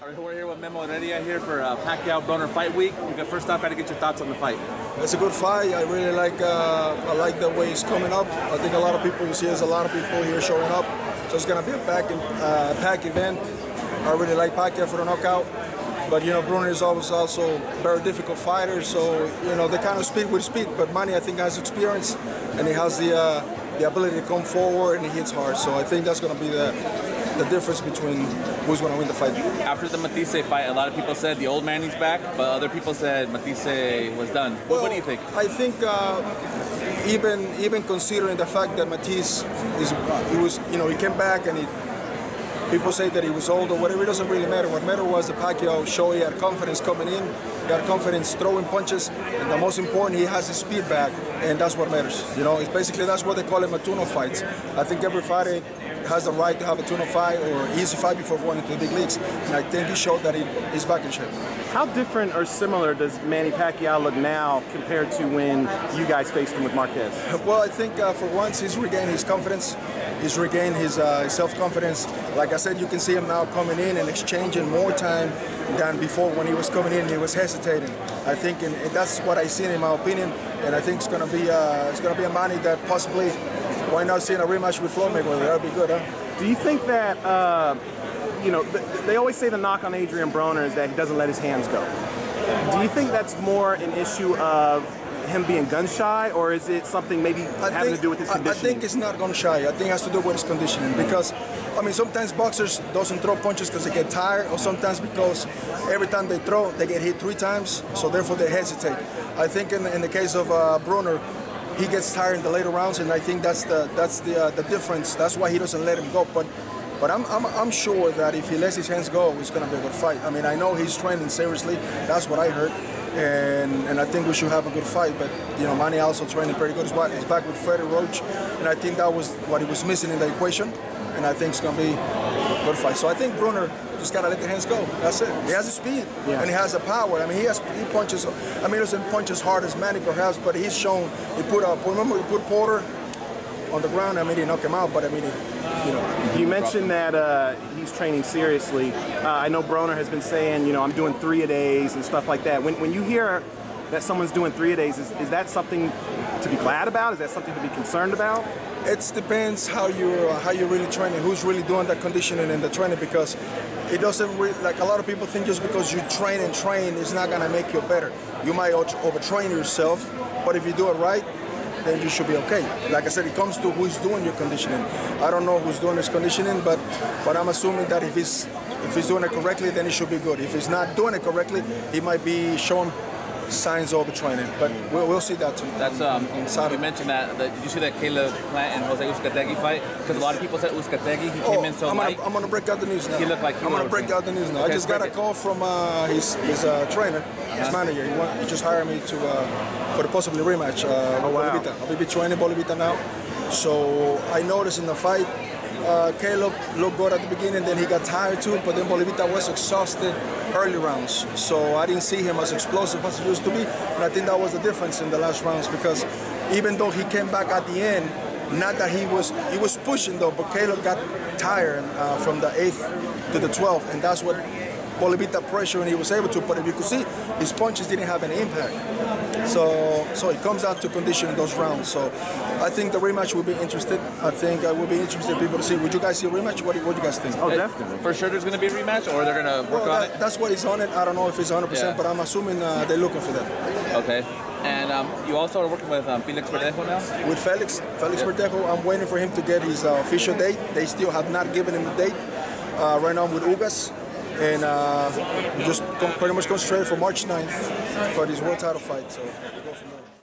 All right, we're here with Heredia here for Pacquiao Broner Fight Week. First off, got to get your thoughts on the fight. It's a good fight. I really like the way it's coming up. I think a lot of people, you see there's a lot of people here showing up. So it's going to be a pack event. I really like Pacquiao for the knockout. But, you know, Broner is also a very difficult fighter. So, you know, they kind of speed with speed. But Manny, I think, has experience. And he has the ability to come forward and he hits hard. So I think that's going to be the difference between who's going to win the fight. After the Matisse fight, a lot of people said the old Manny's back, but other people said Matisse was done. Well, what do you think? I think even considering the fact that Matisse he came back and people say that he was old or whatever, it doesn't really matter. What mattered was the Pacquiao show he had confidence coming in, he had confidence throwing punches, and the most important, he has his speed back, and that's what matters. You know, it's basically that's what they call it tune-up fights. I think every fighter has the right to have a tune-up fight or easy fight before going into the big leagues, and I think he showed that he's back in shape. How different or similar does Manny Pacquiao look now compared to when you guys faced him with Marquez? Well, I think for once he's regained his confidence. He's regained his self-confidence. Like I said, you can see him now coming in and exchanging more time than before when he was coming in. He was hesitating. I think, and that's what I seen in my opinion. And I think it's going to be a Manny that possibly, why not seeing a rematch with Floyd Mayweather? That would be good, huh? Do you think that they always say the knock on Adrien Broner is that he doesn't let his hands go? Do you think that's more an issue of him being gun shy, or is it something maybe having to do with his conditioning? I think it's not gun shy. I think it has to do with his conditioning, because I mean sometimes boxers doesn't throw punches because they get tired, or sometimes because every time they throw they get hit 3 times, so therefore they hesitate. I think in the case of Broner, he gets tired in the later rounds, and I think that's the difference. That's why he doesn't let him go. But I'm sure that if he lets his hands go, it's going to be a good fight. I mean, I know he's training seriously. That's what I heard. And I think we should have a good fight. But, you know, Manny also training pretty good. He's back with Freddie Roach. And I think that was what he was missing in the equation. And I think it's going to be a good fight. So I think Broner just got to let the hands go. That's it. He has the speed. Yeah. And he has the power. I mean, he punches. I mean, he doesn't punch as hard as Manny perhaps, but he's shown. Remember, he put Porter on the ground. I mean, he knocked him out, but I mean, You mentioned that he's training seriously. I know Broner has been saying, you know, I'm doing 3-a-days and stuff like that. When you hear that someone's doing 3-a-days, is that something to be glad about? Is that something to be concerned about? It depends how you're really training, who's really doing the conditioning and the training, because it doesn't really, like a lot of people think just because you train, it's not gonna make you better. You might overtrain yourself, but if you do it right, then you should be okay. Like I said, it comes to who's doing your conditioning. I don't know who's doing his conditioning, but I'm assuming that if he's doing it correctly, then he should be good. If he's not doing it correctly, he might be showing signs of overtraining. But we'll see that too. That's you mentioned that. Did you see that Caleb Plant and Jose Uzcategui fight? Because a lot of people said Uzcategui, he came in so light. I'm gonna break out the news now. He looked like I'm gonna break out the news now. Okay, I just got a call from his trainer, his manager. He just hired me for the possibly rematch with Bolivita. I'll be training Bolivita now. So I noticed in the fight, Caleb looked good at the beginning, then he got tired too, but then Bolivita was exhausted early rounds. So I didn't see him as explosive as he used to be, and I think that was the difference in the last rounds, because even though he came back at the end, not that he was pushing though, but Caleb got tired from the 8th to the 12th, and that's what Bolivita pressure, and he was able to, but if you could see, his punches didn't have any impact. So it comes down to conditioning those rounds. So I think the rematch will be interesting. I think I will be interested in people to see. Would you guys see a rematch? What do you guys think? Oh, definitely. For sure there's going to be a rematch, or they're going to work on it? That's what he's on it. I don't know if it's 100%, but I'm assuming they're looking for that. Okay. And you also are working with Felix Verdejo now? With Felix Verdejo, I'm waiting for him to get his official date. They still have not given him the date. Right now I'm with Ugas. And we just pretty much concentrated for March 9th for this world title fight. So we'll go from there.